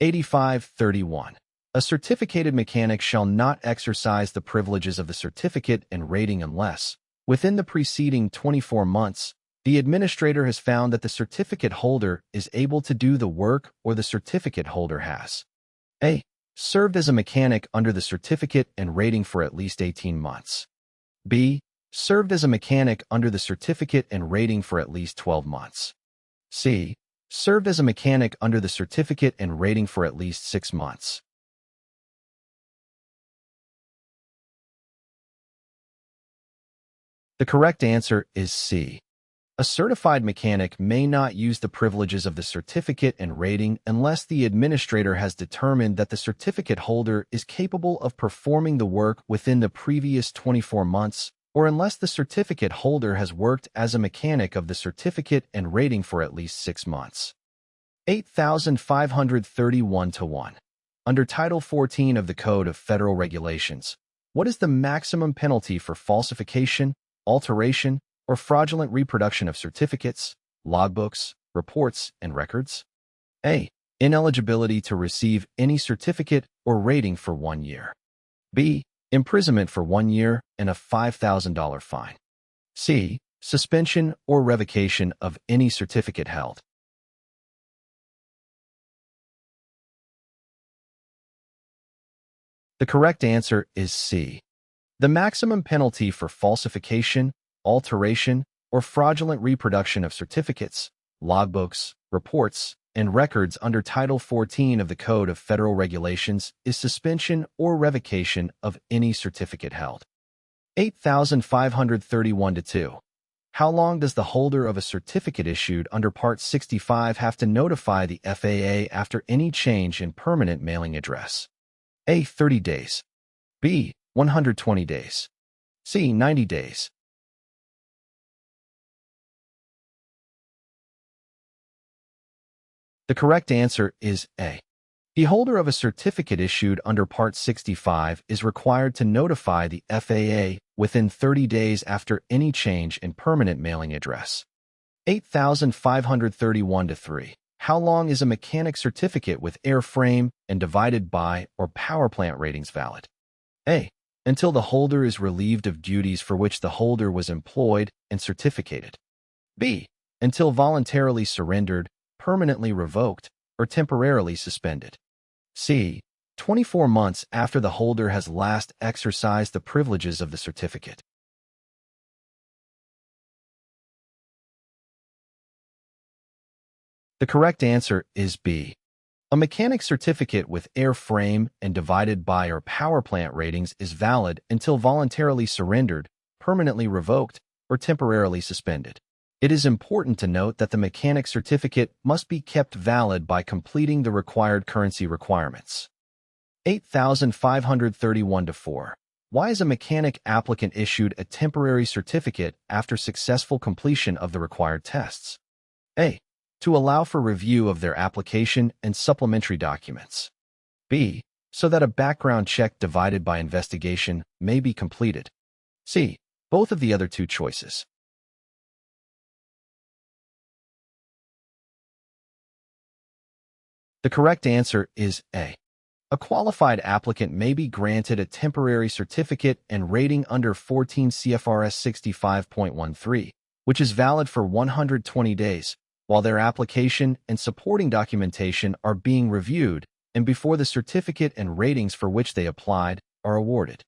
Q8531. A certificated mechanic shall not exercise the privileges of the certificate and rating unless, within the preceding 24 months, the administrator has found that the certificate holder is able to do the work or the certificate holder has a. Served as a mechanic under the certificate and rating for at least 18 months. B. Served as a mechanic under the certificate and rating for at least 12 months. C. Served as a mechanic under the certificate and rating for at least 6 months. The correct answer is C. A certified mechanic may not use the privileges of the certificate and rating unless the administrator has determined that the certificate holder is capable of performing the work within the previous 24 months, or unless the certificate holder has worked as a mechanic of the certificate and rating for at least 6 months. 8531-1. Under Title 14 of the Code of Federal Regulations, what is the maximum penalty for falsification, alteration, or fraudulent reproduction of certificates, logbooks, reports, and records? A. Ineligibility to receive any certificate or rating for 1 year. B. Imprisonment for 1 year and a $5,000 fine. C. Suspension or revocation of any certificate held. The correct answer is C. The maximum penalty for falsification, alteration, or fraudulent reproduction of certificates, logbooks, reports, and records under Title 14 of the Code of Federal Regulations is suspension or revocation of any certificate held. 8531-2. How long does the holder of a certificate issued under Part 65 have to notify the FAA after any change in permanent mailing address? A. 30 days. B. 120 days. C. 90 days. The correct answer is A. The holder of a certificate issued under Part 65 is required to notify the FAA within 30 days after any change in permanent mailing address. 8531-3. How long is a mechanic certificate with airframe and divided by or powerplant ratings valid? A. Until the holder is relieved of duties for which the holder was employed and certificated. B. Until voluntarily surrendered, permanently revoked, or temporarily suspended. C. 24 months after the holder has last exercised the privileges of the certificate. The correct answer is B. A mechanic certificate with airframe and divided by or powerplant ratings is valid until voluntarily surrendered, permanently revoked, or temporarily suspended. It is important to note that the mechanic certificate must be kept valid by completing the required currency requirements. 8531-4. Why is a mechanic applicant issued a temporary certificate after successful completion of the required tests? A. To allow for review of their application and supplementary documents. B. So that a background check divided by investigation may be completed. C. Both of the other two choices. The correct answer is A. A qualified applicant may be granted a temporary certificate and rating under 14 CFRS 65.13, which is valid for 120 days, while their application and supporting documentation are being reviewed and before the certificate and ratings for which they applied are awarded.